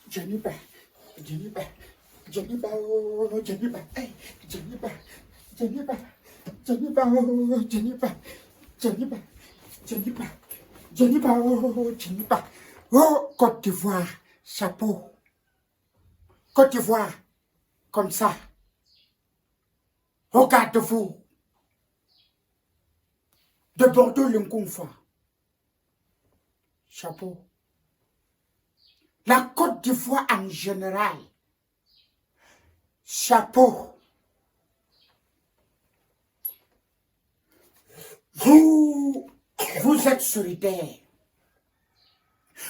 Jennifer, Jennifer, Jennifer, oh, Jennifer, hey, Jennifer, Jennifer, Jennifer, oh, Jennifer, Jennifer, Jennifer, Jennifer, oh, Jennifer, oh, Côte d'Ivoire, chapeau, Côte d'Ivoire, comme ça, regarde-vous, de Bordeaux, Lunkunfa, chapeau. La Côte d'Ivoire en général, chapeau. Vous êtes solidaire.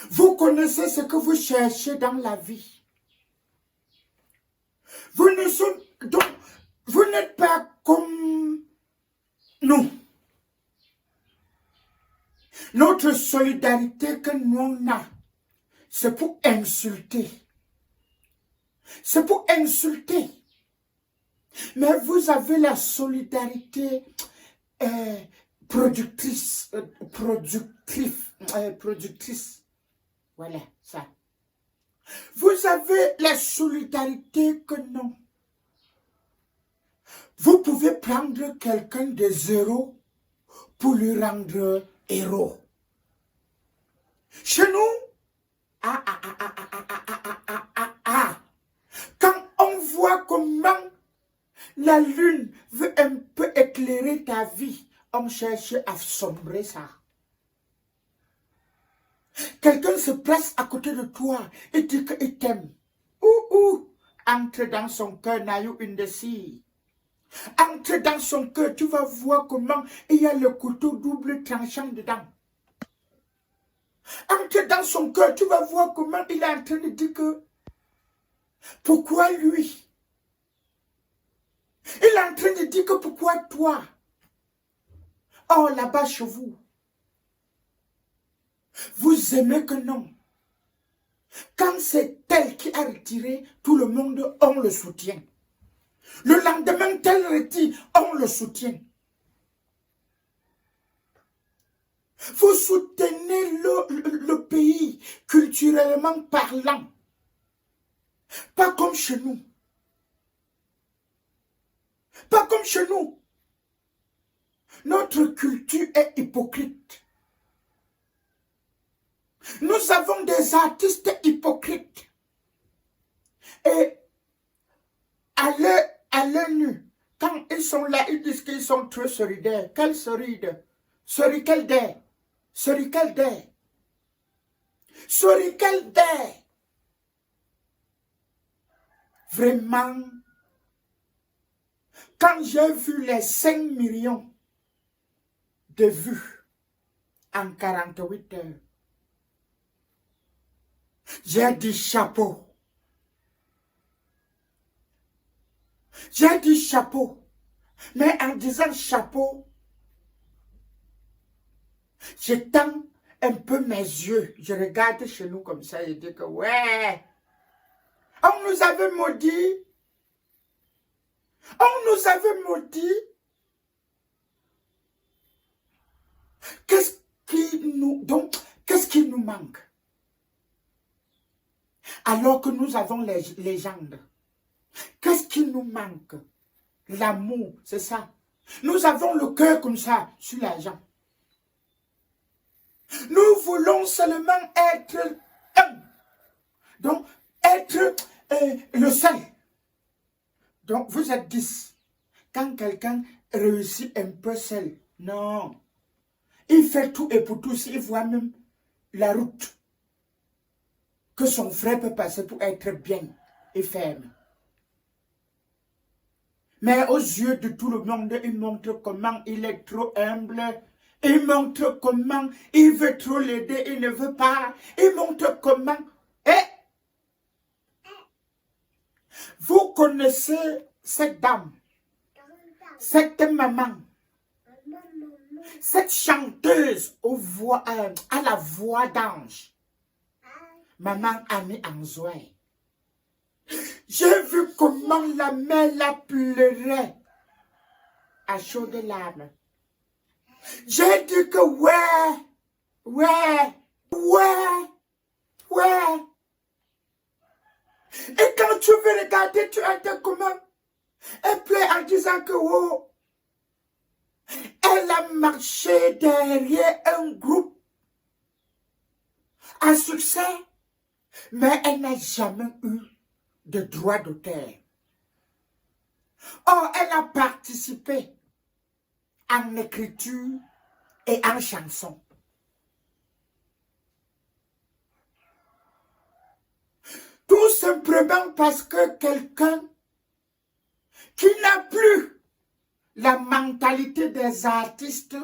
Vous connaissez ce que vous cherchez dans la vie. Vous n'êtes pas comme nous. Notre solidarité que nous on a, c'est pour insulter. C'est pour insulter. Mais vous avez la solidarité productrice. Voilà, ça. Vous avez la solidarité que non. Vous pouvez prendre quelqu'un de zéro pour lui rendre héros. Chez nous, quand on voit comment la lune veut un peu éclairer ta vie, on cherche à sombrer ça. Quelqu'un se place à côté de toi et dit qu'il t'aime. Entre dans son cœur, Naïou Indesi. Entre dans son cœur, tu vas voir comment il y a le couteau double tranchant dedans. Entre dans son cœur, tu vas voir comment il est en train de dire que pourquoi lui? Il est en train de dire que pourquoi toi? Oh, là-bas chez vous, vous aimez que non. Quand c'est tel qui a retiré, tout le monde, on le soutient. Le lendemain, tel retire, on le soutient. Vous soutenez le pays, culturellement parlant. Pas comme chez nous. Pas comme chez nous. Notre culture est hypocrite. Nous avons des artistes hypocrites. Et à l'œil nu, quand ils sont là, ils disent qu'ils sont très solidaires. Quelle solide? Solidaire. Solidaire. Solidaire. Vraiment, quand j'ai vu les 5 millions de vues en 48 heures, j'ai dit chapeau. J'ai dit chapeau. Mais en disant chapeau, j'étends un peu mes yeux. Je regarde chez nous comme ça et je dis que ouais. On nous avait maudit. On nous avait maudit. Qu'est-ce qui nous manque? Alors que nous avons les légendes. Qu'est-ce qui nous manque? L'amour, c'est ça. Nous avons le cœur comme ça sur l'argent. Nous voulons seulement être un. Donc, être le seul. Donc, vous êtes 10. Quand quelqu'un réussit un peu seul, non. Il fait tout et pour tous. Il voit même la route que son frère peut passer pour être bien et ferme. Mais aux yeux de tout le monde, il montre comment il est trop humble. Il montre comment il veut trop l'aider, il ne veut pas. Il montre comment... Vous connaissez cette dame, cette maman, cette chanteuse à la voix d'ange. Maman Ami Anzoué. J'ai vu comment la mère la pleurait à chaudes larmes. J'ai dit que ouais. Quand tu veux regarder, tu entends comment elle pleure en disant que oh, elle a marché derrière un groupe à succès, mais elle n'a jamais eu de droit d'auteur. Oh, elle a participé en écriture et en chanson. Tout simplement parce que quelqu'un qui n'a plus la mentalité des artistes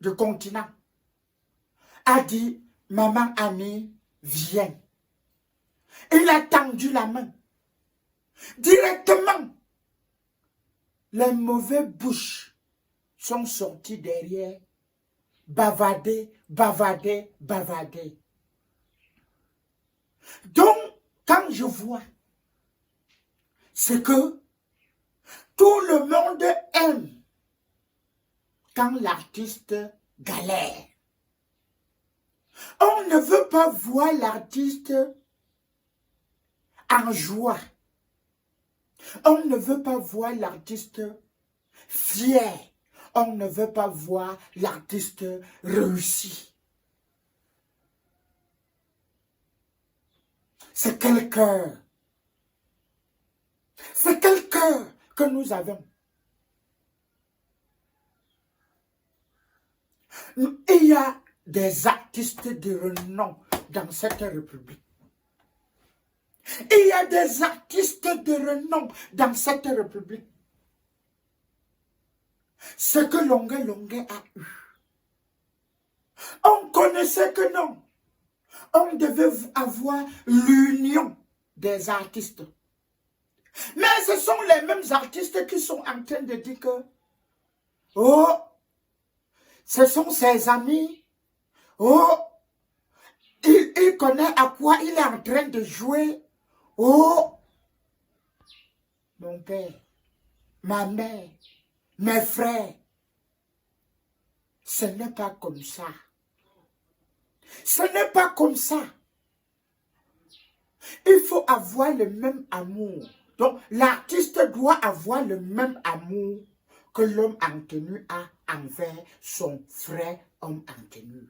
du continent a dit, maman Annie, viens. Il a tendu la main. Directement, les mauvais bouches sont sortis derrière, bavarder, bavarder, bavarder. Donc, quand je vois, c'est que tout le monde aime quand l'artiste galère. On ne veut pas voir l'artiste en joie. On ne veut pas voir l'artiste fier. On ne veut pas voir l'artiste réussi. C'est quel cœur? C'est quel cœur que nous avons? Il y a des artistes de renom dans cette république. Il y a des artistes de renom dans cette république. Ce que Longue a eu. On connaissait que non. On devait avoir l'union des artistes. Mais ce sont les mêmes artistes qui sont en train de dire que oh, ce sont ses amis. Oh, il connaît à quoi il est en train de jouer. Oh, mon père, ma mère, mes frères, ce n'est pas comme ça. Ce n'est pas comme ça. Il faut avoir le même amour. Donc, l'artiste doit avoir le même amour que l'homme en tenue a envers son frère homme en tenue.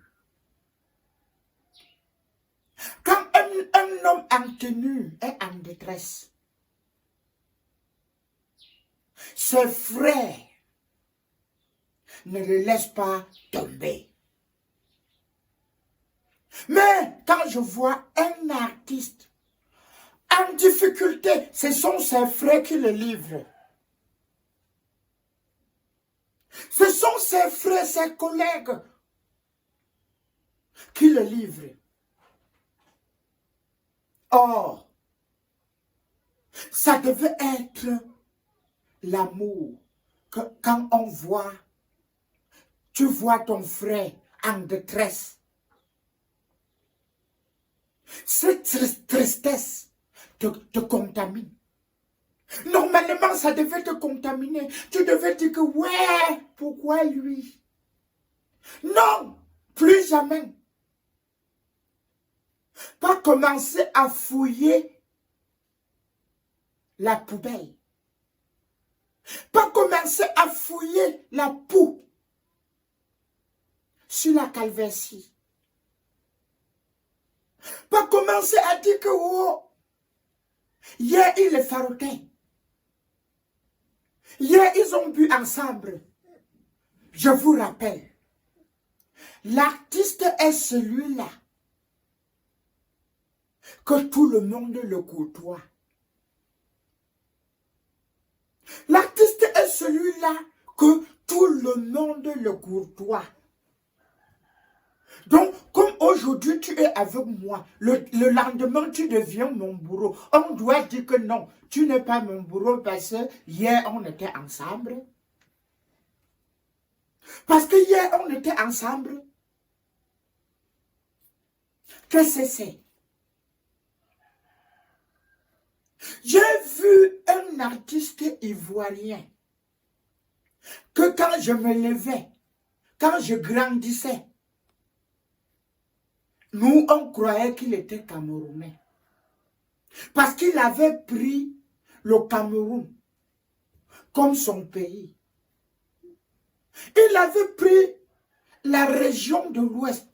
Quand un homme en tenue est en détresse, ses frères ne le laissent pas tomber. Mais quand je vois un artiste en difficulté, ce sont ses frères qui le livrent. Ce sont ses frères, ses collègues qui le livrent. Or, ça devait être l'amour que quand on voit, tu vois ton frère en détresse. Cette tristesse te contamine. Normalement, ça devait te contaminer. Tu devais dire que, ouais, pourquoi lui? Non, plus jamais. Pas commencer à fouiller la poubelle. Pas commencer à fouiller la poux sur la calvitie. Pas commencer à dire que, oh, hier il est faroquin. Hier ils ont bu ensemble. Je vous rappelle, l'artiste est celui-là que tout le monde le côtoie. L'artiste est celui-là que tout le monde le côtoie. Donc, comme aujourd'hui tu es avec moi, le lendemain tu deviens mon bourreau. On doit dire que non, tu n'es pas mon bourreau parce que hier on était ensemble. Parce que hier on était ensemble. Qu'est-ce que c'est? J'ai vu un artiste ivoirien que quand je me levais, quand je grandissais, Nous, on croyait qu'il était Camerounais. Parce qu'il avait pris le Cameroun comme son pays. Il avait pris la région de l'Ouest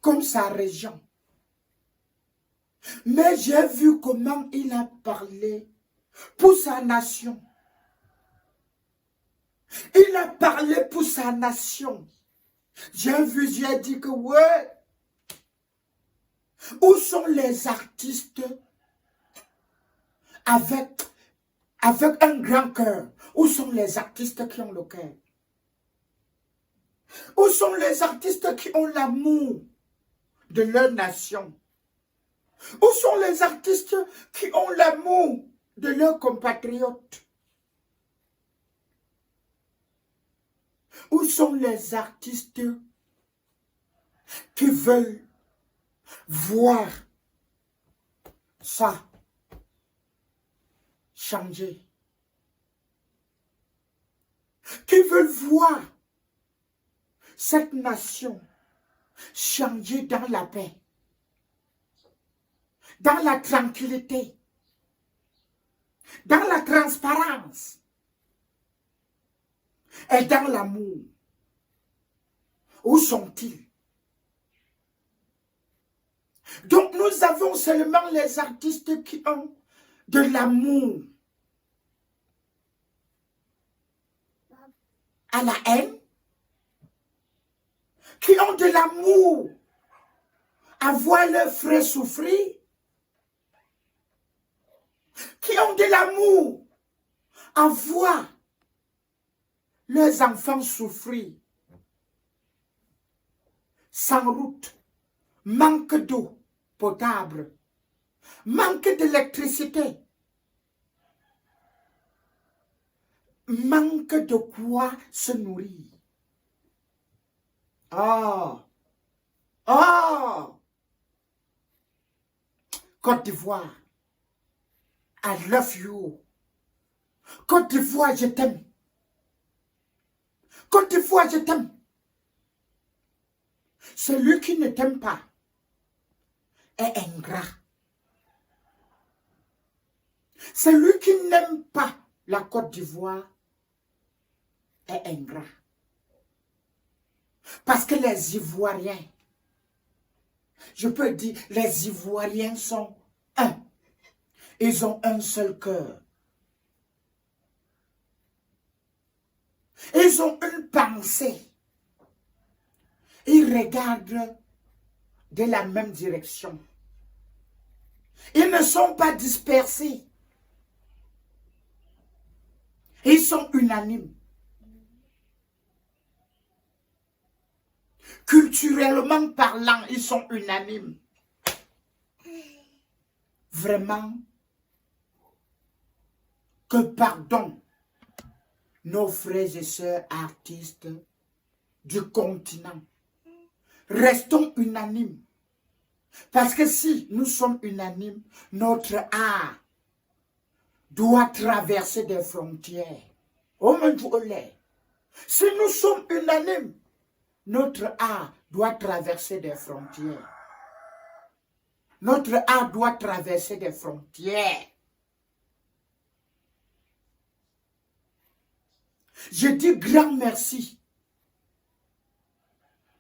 comme sa région. Mais j'ai vu comment il a parlé pour sa nation. Il a parlé pour sa nation. J'ai vu, j'ai dit que ouais, où sont les artistes avec un grand cœur? Où sont les artistes qui ont le cœur? Où sont les artistes qui ont l'amour de leur nation? Où sont les artistes qui ont l'amour de leurs compatriotes? Où sont les artistes qui veulent voir ça changer? Qui veulent voir cette nation changer dans la paix, dans la tranquillité, dans la transparence et dans l'amour. Où sont-ils? Donc nous avons seulement les artistes qui ont de l'amour à la haine, qui ont de l'amour à voir leurs frères souffrir, qui ont de l'amour à voir leurs enfants souffrir, sans route, manque d'eau potable, manque d'électricité, manque de quoi se nourrir. Oh, oh, Côte d'Ivoire, I love you. Côte d'Ivoire, je t'aime. Côte d'Ivoire, je t'aime. Celui qui ne t'aime pas est ingrat. Celui qui n'aime pas la Côte d'Ivoire est ingrat. Parce que les Ivoiriens, je peux dire, les Ivoiriens sont un. Ils ont un seul cœur. Ils ont une pensée. Ils regardent de la même direction. Ils ne sont pas dispersés. Ils sont unanimes. Culturellement parlant, ils sont unanimes. Vraiment, que pardon, nos frères et sœurs artistes du continent. Restons unanimes. Parce que si nous sommes unanimes, notre art doit traverser des frontières. Oh mon Dieu, si nous sommes unanimes, notre art doit traverser des frontières. Notre art doit traverser des frontières. Je dis grand merci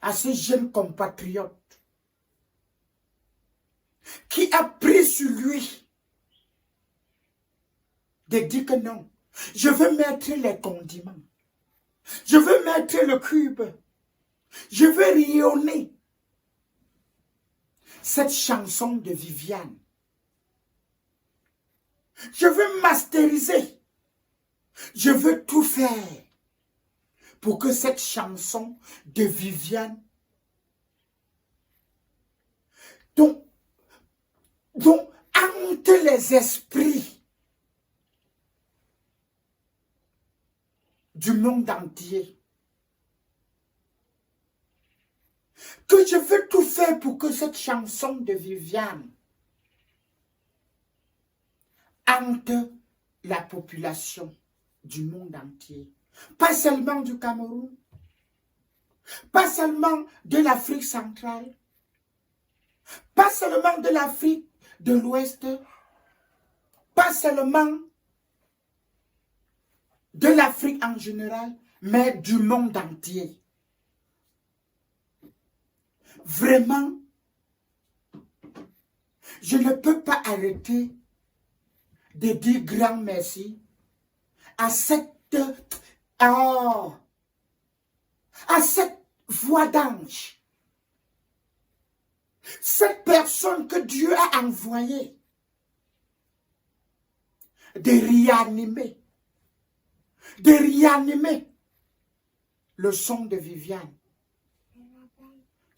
à ce jeune compatriote qui a pris sur lui de dire que non, je veux mettre les condiments, je veux mettre le cube, je veux rayonner cette chanson de Viviane. Je veux masteriser, je veux tout faire pour que cette chanson de Viviane, dont hante les esprits du monde entier, que je veux tout faire pour que cette chanson de Viviane hante la population du monde entier. Pas seulement du Cameroun, pas seulement de l'Afrique centrale, Pas seulement de l'Afrique de l'Ouest, pas seulement de l'Afrique en général, mais du monde entier. Vraiment, je ne peux pas arrêter de dire grand merci à cette voix d'ange. Cette personne que Dieu a envoyée de réanimer le son de Viviane.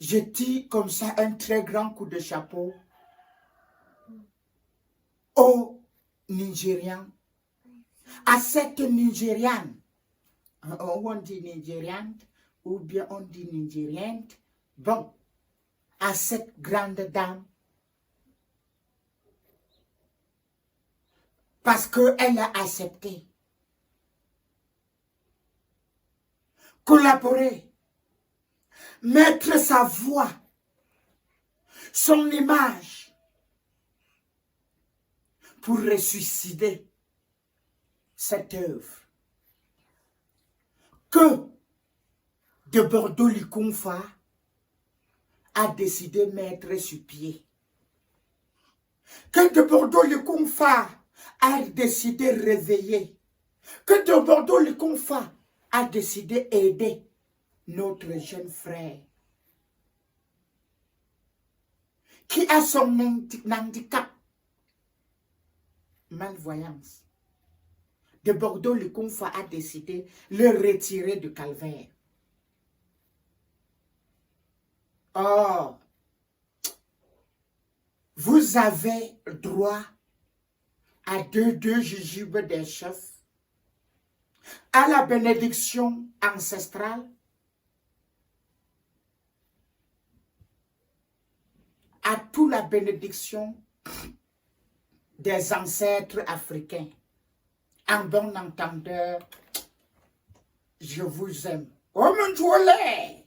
Je tire comme ça un très grand coup de chapeau aux Nigérians, à cette Nigériane. On dit Nigériane ou bien on dit Nigérienne. Bon, à cette grande dame, parce qu'elle a accepté collaborer, mettre sa voix, son image pour ressusciter cette œuvre que de Bordeaux-Likonfa a décidé de mettre sur pied. Que de Bordeaux-Likonfa a décidé de réveiller. Que de Bordeaux-Likonfa a décidé d'aider notre jeune frère qui a son handicap, malvoyance. De Bordeaux-Likonfa a décidé de le retirer du calvaire. Or, vous avez droit à deux jujubes des chefs, à la bénédiction ancestrale, à toute la bénédiction des ancêtres africains. En bon entendeur, je vous aime. Oh mon Dieu!